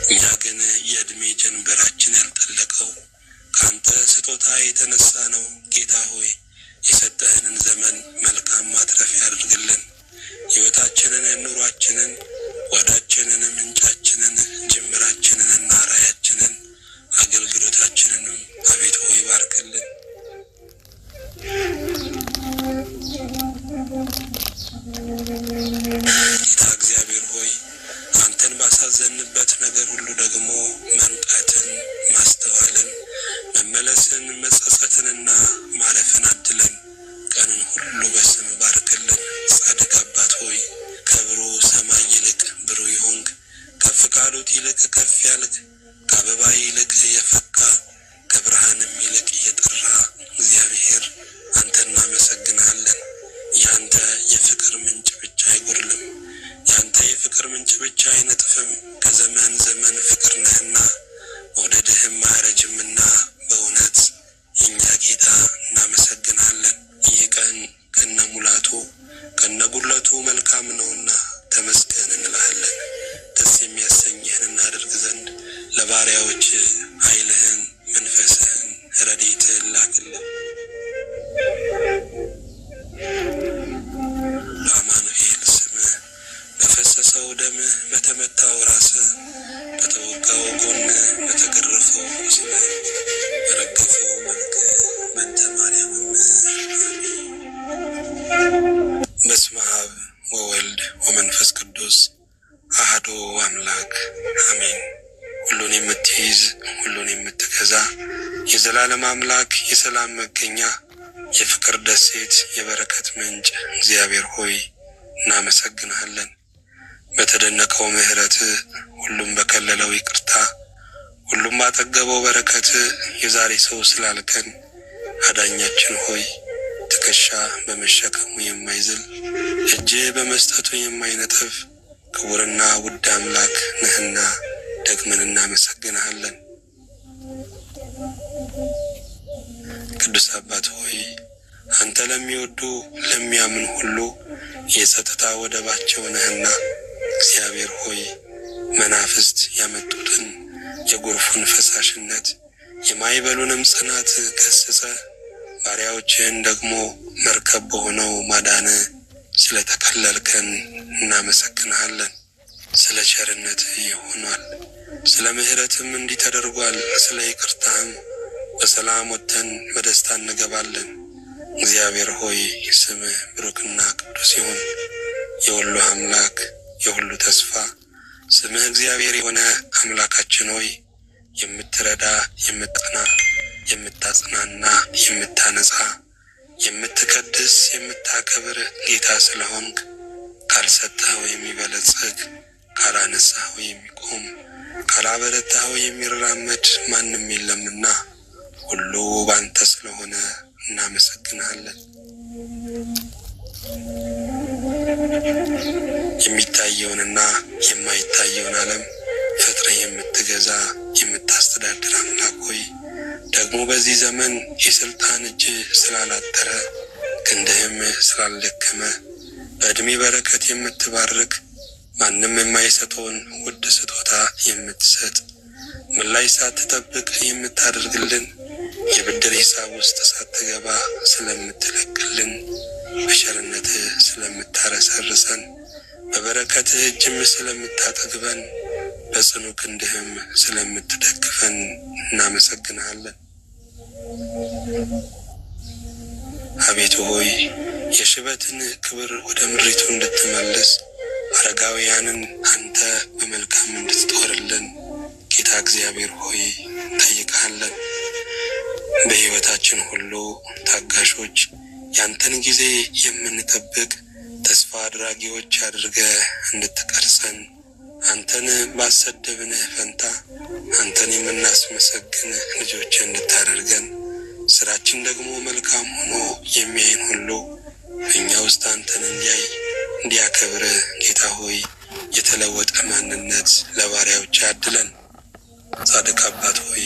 እኛ ግን የዕድሜ ጀንበራችን ያልጠለቀው ካንተ ስጦታ የተነሳ ነው። ጌታ ሆይ የሰጠህንን ዘመን መልካም ማትረፊያ አድርግልን። ሕይወታችንን፣ ኑሯችንን፣ ጓዳችንን፣ ምንጫችንን፣ ጅምራችንንና ራያችንን አገልግሎታችንንም አቤቱ ሆይ ባርክልን። ጌታ እግዚአብሔር ሆይ አንተን ባሳዘንበት ነገር ሁሉ ደግሞ መንቃትን፣ ማስተዋልን፣ መመለስን፣ መጸጸትንና ማረፍን አድለን። ቀኑን ሁሉ በስም ባርክልን። ጻድቅ አባት ሆይ ከብሩህ ሰማይ ይልቅ ብሩህ ይሁንክ፣ ከፍ ካሉት ይልቅ ከፍ ያልክ፣ ከአበባ ይልቅ የፈካ፣ ከብርሃንም ይልቅ የጠራ እግዚአብሔር አንተ እናመሰግናለን። ያንተ የፍቅር ምንጭ ብቻ አይጎድልም፣ ያንተ የፍቅር ምንጭ ብቻ አይነጥፍም። ከዘመን ዘመን ፍቅር ነህና መውደድህም አያረጅምና በእውነት የእኛ ጌታ እናመሰግናለን። ይህ ቀን ከነሙላቱ ከነጉድለቱ መልካም ነውና ተመስገን እንልሃለን። ደስ የሚያሰኝህን እናደርግ ዘንድ ለባሪያዎች ኃይልህን፣ መንፈስህን፣ ረድኤትህን ላክልን። በአማኑኤል ስምህ በፈሰሰው ደምህ በተመታው ራስህ በተወጋው ጎንህ በተገረፈው ቁስልህ በረገፈው መልክህ በእንተ ማርያምም በስመ አብ ወወልድ ወመንፈስ ቅዱስ አሐዱ አምላክ አሜን። ሁሉን የምትይዝ ሁሉን የምትገዛ የዘላለም አምላክ የሰላም መገኛ የፍቅር ደሴት የበረከት ምንጭ እግዚአብሔር ሆይ እናመሰግንሃለን። በተደነቀው ምሕረት ሁሉም በከለለው ይቅርታ ሁሉም ባጠገበው በረከት የዛሬ ሰው ስላልከን አዳኛችን ሆይ ትከሻ በመሸከሙ የማይዝል እጅ በመስጠቱ የማይነጥፍ ክቡርና ውድ አምላክ ነህና ደግመን እናመሰግንሃለን። ቅዱስ አባት ሆይ አንተ ለሚወዱ ለሚያምን ሁሉ የጸጥታ ወደባቸው ነህና እግዚአብሔር ሆይ መናፍስት ያመጡትን የጎርፉን ፈሳሽነት የማይበሉንም ጽናት ገስጸ ባሪያዎችህን ደግሞ መርከብ በሆነው ማዳን ስለተከለልከን እናመሰግንሃለን። ስለ ቸርነትህ ይሆኗል፣ ስለ ምሕረትም እንዲህ ተደርጓል። ስለ ይቅርታህም በሰላም ወጥተን በደስታ እንገባለን። እግዚአብሔር ሆይ ስምህ ብሩክና ቅዱስ ይሁን። የሁሉ አምላክ የሁሉ ተስፋ ስምህ እግዚአብሔር የሆነ አምላካችን ሆይ የምትረዳ የምትጠና የምታጽናና የምታነጻ የምትቀድስ የምታከብር ጌታ ስለሆንክ ካልሰጠኸው የሚበለጽግ ካላነሳኸው የሚቆም ካላበረታኸው የሚራመድ ማንም የለምና ሁሉ ባንተ ስለሆነ እናመሰግናለን። የሚታየውንና የማይታየውን ዓለም ፈጥረህ የምትገዛ የምታስተዳድር አምላክ ሆይ ደግሞ በዚህ ዘመን የስልጣን እጅ ስላላጠረ ክንድህም ስላልደከመ በዕድሜ በረከት የምትባርክ ማንም የማይሰጠውን ውድ ስጦታ የምትሰጥ ምላሽ ሳትጠብቅ የምታደርግልን የብድር ሂሳብ ውስጥ ሳትገባ ስለምትለቅልን በቸርነትህ ስለምታረሰርሰን በበረከትህ እጅም ስለምታጠግበን በጽኑ ክንድህም ስለምትደግፈን እናመሰግንሃለን። አቤቱ ሆይ የሽበትን ክብር ወደ ምድሪቱ እንድትመልስ አረጋውያንን አንተ በመልካም እንድትጦርልን ጌታ እግዚአብሔር ሆይ እንጠይቅሃለን። በሕይወታችን ሁሉ ታጋሾች ያንተን ጊዜ የምንጠብቅ ተስፋ አድራጊዎች አድርገህ እንድትቀርጸን አንተን ባሰደብንህ ፈንታ አንተን የምናስመሰግን ልጆች እንድታደርገን ስራችን ደግሞ መልካም ሆኖ የሚያይን ሁሉ በእኛ ውስጥ አንተን እንዲያይ እንዲያከብርህ ጌታ ሆይ የተለወጠ ማንነት ለባሪያዎች አድለን። ጻድቅ አባት ሆይ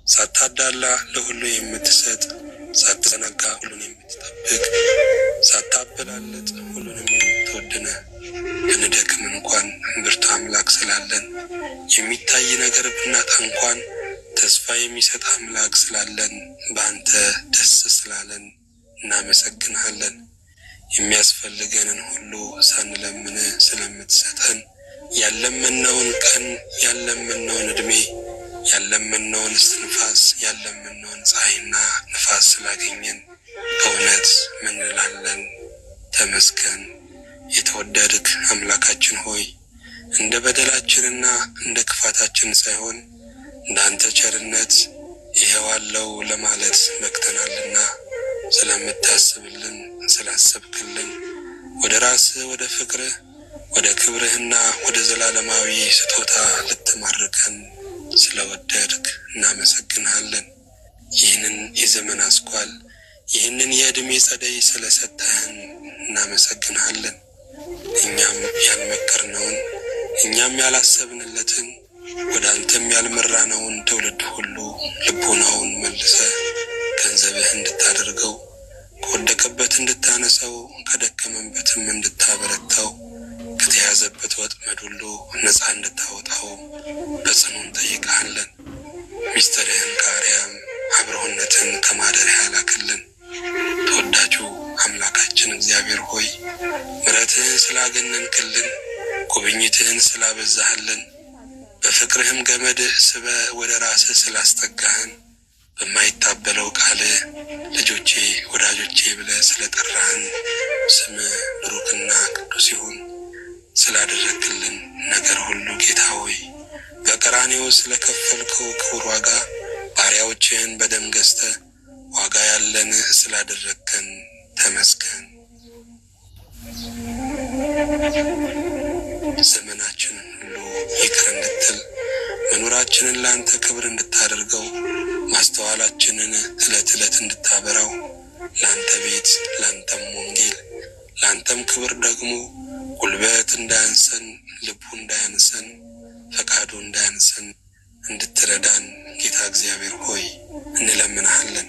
ሳታዳላ ለሁሉ የምትሰጥ ሳትዘነጋ ሁሉን የምትጠብቅ ሳታበላለጥ ሁሉንም የምትወድ የምትወድነ ብንደክም እንኳን ብርቱ አምላክ ስላለን የሚታይ ነገር ብናጣ እንኳን ተስፋ የሚሰጥ አምላክ ስላለን በአንተ ደስ ስላለን እናመሰግንሃለን። የሚያስፈልገንን ሁሉ ሳንለምን ስለምትሰጠን ያለመነውን ቀን ያለመነውን ዕድሜ ያለመነውን እስትንፋስ ያለመነውን ፀሐይና ንፋስ ስላገኘን በእውነት ምን እንላለን? ተመስገን። የተወደድክ አምላካችን ሆይ እንደ በደላችንና እንደ ክፋታችን ሳይሆን እንዳንተ ቸርነት ይሄው አለው ለማለት በቅተናልና ስለምታስብልን ስላሰብክልን ወደ ራስህ ወደ ፍቅርህ ወደ ክብርህና ወደ ዘላለማዊ ስጦታ ልትማርከን ስለወደድክ እናመሰግንሃለን። ይህንን የዘመን አስኳል ይህንን የዕድሜ ጸደይ ስለሰጠህን እናመሰግንሃለን። እኛም ያልመከርነውን እኛም ያላሰብንለትን ወደ አንተም ያልመራነውን ትውልድ ሁሉ ልቦናውን መልሰ ገንዘብህ እንድታደርገው ከወደቀበት እንድታነሳው ከደከመበትም እንድታበረታው ከተያዘበት ወጥመድ ሁሉ ነፃ እንድታወጣው በጽኑ እንጠይቅሃለን። ሚስጥርህን ከአርያም አብሮነትን ከማደሪያ ላክልን። ተወዳጁ አምላካችን እግዚአብሔር ሆይ ምሕረትህን ስላገነንክልን ጉብኝትህን ስላበዛህልን በፍቅርህም ገመድ ስበ ወደ ራስህ ስላስጠጋህን በማይታበለው ቃልህ ልጆቼ ወዳጆቼ ብለህ ስለጠራህን ስምህ ብሩክና ቅዱስ ይሁን። ስላደረግልን ነገር ሁሉ ጌታ ሆይ በቀራንዮ ስለከፈልከው ክቡር ዋጋ ባሪያዎችህን በደም ገዝተህ ዋጋ ያለን ስላደረግከን ተመስገን። ዘመናችንን ሁሉ ይቅር እንድትል መኖራችንን ለአንተ ክብር እንድታደርገው ማስተዋላችንን ዕለት ዕለት እንድታበራው ለአንተ ቤት ለአንተም ወንጌል ለአንተም ክብር ደግሞ ጉልበት እንዳያንሰን ልቡ እንዳያንሰን ፈቃዱ እንዳያንሰን እንድትረዳን ጌታ እግዚአብሔር ሆይ እንለምንሃለን።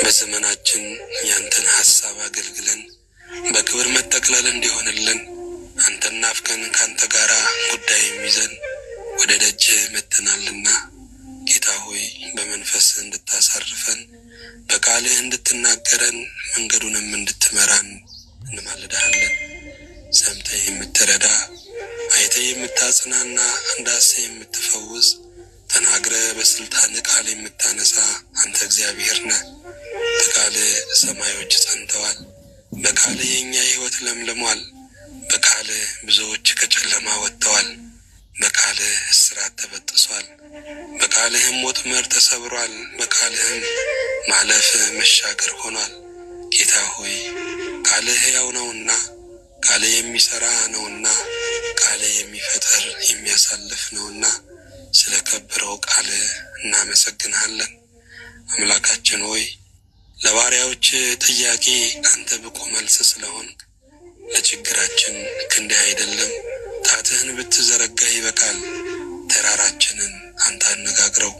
በዘመናችን ያንተን ሐሳብ አገልግለን በክብር መጠቅለል እንዲሆንልን አንተን ናፍቀን ካንተ ጋራ ጉዳይ የሚይዘን ወደ ደጅ መጥተናልና ጌታ ሆይ በመንፈስ እንድታሳርፈን በቃልህ እንድትናገረን መንገዱንም እንድትመራን እንማልድሃለን። ሰምተህ የምትረዳ አይተህ የምታጽናና እንዳሰህ የምትፈውስ ተናግረህ በስልጣን ቃል የምታነሳ አንተ እግዚአብሔር ነህ። በቃልህ ሰማዮች ጸንተዋል። በቃልህ የኛ ሕይወት ለምልሟል። በቃልህ ብዙዎች ከጨለማ ወጥተዋል። በቃልህ እስራት ተበጥሷል። በቃልህም ወጥመድ ተሰብሯል። በቃልህም ማለፍ መሻገር ሆኗል። ጌታ ሆይ ቃልህ ሕያው ነውና ቃልህ የሚሰራ ነውና ቃልህ የሚፈጠር የሚያሳልፍ ነውና ስለከበረው ቃልህ እናመሰግንሃለን። አምላካችን ሆይ ለባሪያዎች ጥያቄ አንተ ብቁ መልስ ስለሆንክ ለችግራችን ክንድህ አይደለም ጣትህን ብትዘረጋ ይበቃል። ተራራችንን አንተ አነጋግረው፣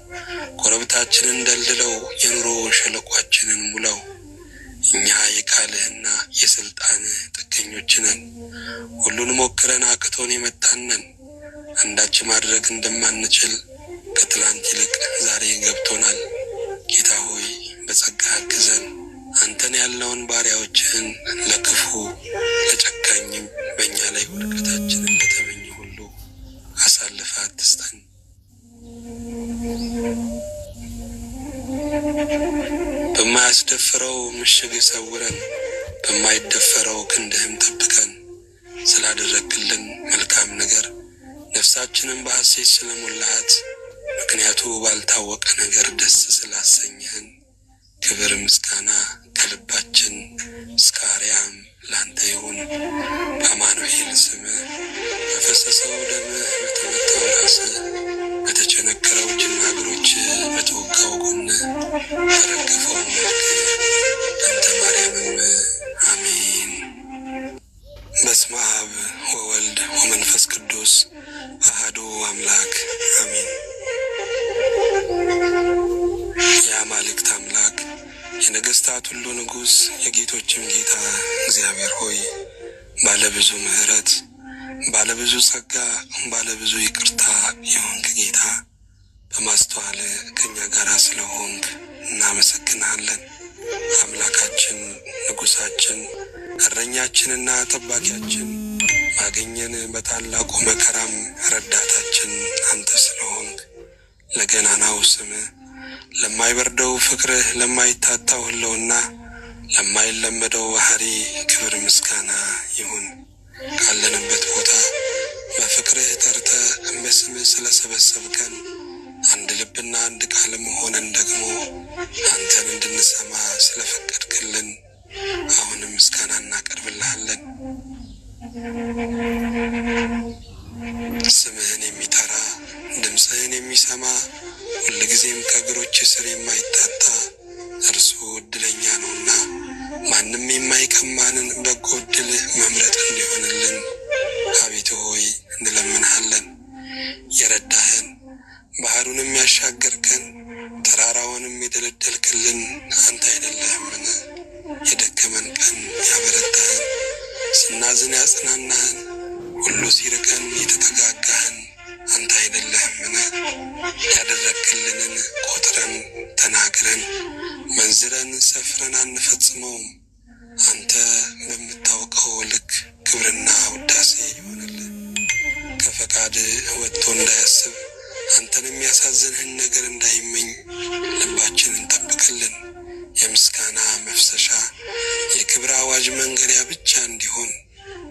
ኮረብታችንን ደልድለው፣ የኑሮ ሸለቋችንን ሙላው። እኛ የቃልህና የስልጣንህ ጥገኞች ነን። ሁሉን ሞክረን አቅቶን የመጣነን አንዳች ማድረግ እንደማንችል ከትላንት ይልቅ ዛሬ ገብቶናል። ጌታ ሆይ በጸጋ አግዘን። አንተን ያልነውን ባሪያዎችህን ለክፉ ለጨካኝም በእኛ ላይ ውድቀታችንን ለተመኙ ሁሉ አሳልፈህ አትስጠን። በማያስደፍረው ምሽግ ሰውረን፣ በማይደፈረው ክንድህም ጠብቀን። ስላደረግልን መልካም ነገር ነፍሳችንን በሐሴት ስለሞላሃት ምክንያቱ ባልታወቀ ነገር ደስ ስላሰኘህን ክብር ምስጋና ከልባችን እስከ አርያም ላንተ ይሁን። በአማኑኤል ስምህ በፈሰሰው ደምህ በተመታው ራስህ በተቸነከረው እጅና እግሮች በተወጋው ጎንህ በረገፈው መልክ በእንተ ማርያምም አሜን። በስመ አብ ወወልድ ወመንፈስ ቅዱስ አሐዱ አምላክ አሜን። የአማልክት አምላክ የነገሥታት ሁሉ ንጉሥ የጌቶችም ጌታ እግዚአብሔር ሆይ ባለብዙ ምሕረት ባለብዙ ጸጋ ባለብዙ ይቅርታ የሆንክ ጌታ በማስተዋል ከኛ ጋር ስለሆንክ እናመሰግናለን። አምላካችን ንጉሳችን እረኛችንና ጠባቂያችን ባገኘን በታላቁ መከራም ረዳታችን አንተ ስለሆንክ ለገናናው ስምህ ለማይበርደው ፍቅርህ ለማይታጣው ህልውና ለማይለመደው ባህሪ ክብር ምስጋና ይሁን። ካለንበት ቦታ በፍቅርህ ጠርተህ በስምህ ስለሰበሰብከን አንድ ልብና አንድ ቃልም ሆነን ደግሞ አንተን እንድንሰማ ስለፈቀድክልን አሁንም ምስጋና እናቀርብልሃለን። ስምህን የሚጠራ ድምፅህን የሚሰማ ሁልጊዜም ከእግሮች ስር የማይታጣ እርሱ ዕድለኛ ነውና ማንም የማይቀማንን በጎ ዕድል መምረጥ እንዲሆንልን አቤቱ ሆይ እንለምንሃለን። የረዳህን ባህሩንም ያሻገርከን ተራራውንም የደለደልክልን አንተ አይደለህምን? የደከመን ቀን ያበረታህን ስናዝን ያጽናናህን ሁሉ ሲርቀን የተጠጋጋህን አንተ አይደለህምን? ያደረግክልንን ቆጥረን ተናግረን መንዝረን ሰፍረን አንፈጽመውም። አንተ በምታውቀው ልክ ክብርና ውዳሴ ይሆንልን። ከፈቃድ ወጥቶ እንዳያስብ አንተን የሚያሳዝንህን ነገር እንዳይመኝ ልባችንን ጠብቅልን። የምስጋና መፍሰሻ የክብር አዋጅ መንገሪያ ብቻ እንዲሆን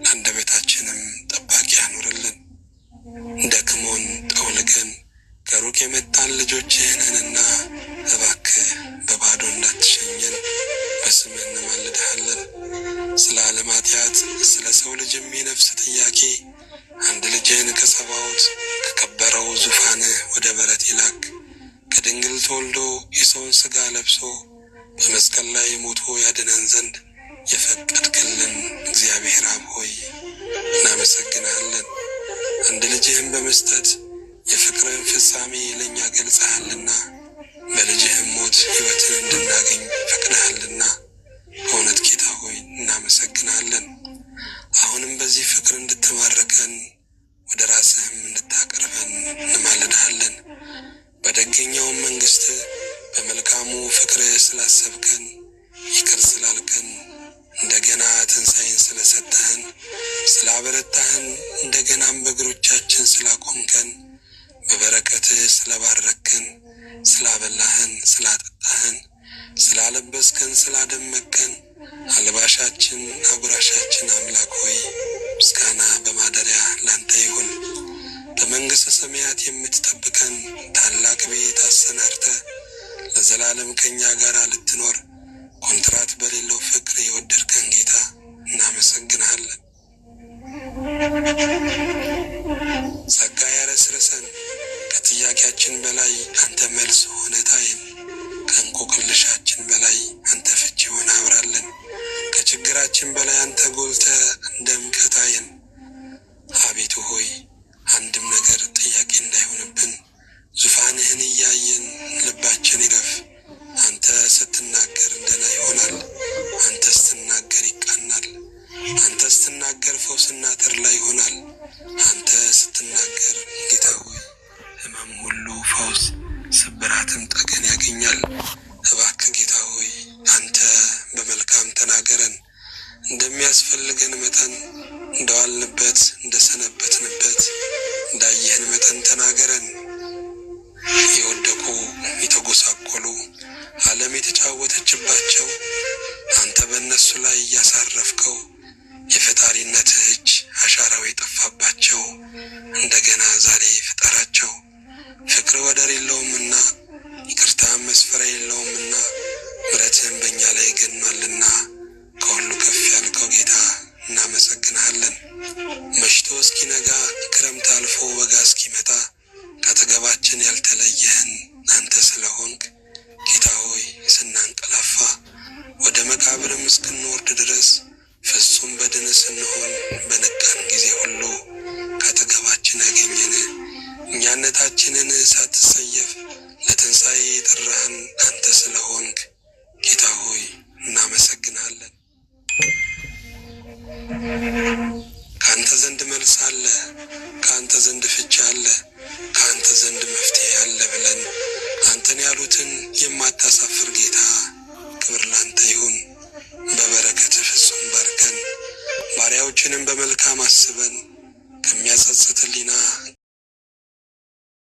ለአንደበታችንም ጠባቂ ያኑርልን። ደክሞን ጠውልገን ከሩቅ የመጣን ልጆችህንና እባክህ በባዶ እንዳትሸኘን በስምህ እንማልድሃለን። ስለ ዓለም ኃጢአት ስለ ሰው ልጅም የነፍስ ጥያቄ አንድ ልጅህን ከጸባዖት ከከበረው ዙፋንህ ወደ በረት ይላክ ከድንግል ተወልዶ የሰውን ሥጋ ለብሶ በመስቀል ላይ ሞቶ ያድነን ዘንድ የፈቀድክልን እግዚአብሔር አብ ሆይ እናመሰግንሃለን። አንድ ልጅህን በመስጠት የፍቅርን ፍጻሜ ለእኛ ገልጸሃልና በልጅህም ሞት ሕይወትን እንድናገኝ ፈቅደሃልና በእውነት ጌታ ሆይ እናመሰግንሃለን። አሁንም በዚህ ፍቅር እንድትማርከን ወደ ራስህም እንድታቀርበን እንማልድሃለን። በደገኛውም መንግሥት በመልካሙ ፍቅርህ ስላሰብከን ይቅር ስላልከን እንደገና ትንሣኤን ስለሰጠህን ስላበረታህን እንደገናም በእግሮቻችን ስላቆምከን በበረከትህ ስለባረክን ስላበላህን ስላጠጣህን ስላለበስከን ስላደመቅከን አልባሻችን አጉራሻችን አምላክ ሆይ ምስጋና በማደሪያ ላንተ ይሁን። በመንግሥተ ሰማያት የምትጠብቀን ታላቅ ቤት አሰናድተህ ለዘላለም ከእኛ ጋር ልትኖር ኮንትራት በሌለው ፍቅር የወደድከን ጌታ እናመሰግንሃለን። ጸጋ ያረስርሰን ከጥያቄያችን በላይ አንተ መልስ ሆነ ታየን። ከእንቆቅልሻችን በላይ አንተ ፍቺ ሆነ አብራለን። ከችግራችን በላይ አንተ ጎልተ እንደምቀህ ታየን። አቤቱ ሆይ አንድም ነገር ጥያቄ እንዳይሆንብን ዙፋንህን እያየን ልባችን ይረፍ። አንተ ስትናገር ደህና ይሆናል። አንተ ስትናገር ይቃናል። አንተ ስትናገር ፈውስና ተድላ ይሆናል። አንተ ስትናገር ጌታ ሆይ ሕመም ሁሉ ፈውስ፣ ስብራትም ጠገን ያገኛል። እባክህ ጌታ ሆይ አንተ በመልካም ተናገረን። እንደሚያስፈልገን መጠን እንደዋልንበት እንደሰነበትንበት እንዳየህን መጠን ተናገረን። የወደቁ የተጎሳቆሉ ዓለም የተጫወተችባቸው አንተ በእነሱ ላይ እያሳረፍከው የፈጣሪነትህ እጅ አሻራው የጠፋባቸው እንደገና ዛሬ ፍጠራቸው። ፍቅር ወደር የለውምና ይቅርታም መስፈሪያ የለውምና ምሕረትህም በእኛ ላይ ገኗልና ከሁሉ ከፍ ያልከው ጌታ እናመሰግንሃለን። መሽቶ እስኪነጋ ክረምት አልፎ በጋ እስኪመጣ ካጠገባችን ያልተለየህን አንተ ስለሆንክ ጌታ ሆይ ስናንቀላፋ ወደ መቃብርም እስክንወርድ ድረስ ፍጹም በድን ስንሆን በነቃን ጊዜ ሁሉ ካጠገባችን ያገኘን እኛነታችንን ሳትሰየፍ ለትንሣኤ የጠራህን አንተ ስለሆንክ ጌታ ሆይ እናመሰግናለን። ካንተ ዘንድ መልስ አለ፣ ካንተ ዘንድ ፍቺ አለ፣ ካንተ ዘንድ መፍትሄ አለ ብለን አንተን ያሉትን የማታሳፍር ጌታ ክብር ላንተ ይሁን። በበረከት ፍጹም ባርከን፣ ባሪያዎችንም በመልካም አስበን፣ ከሚያጸጽት ሕሊና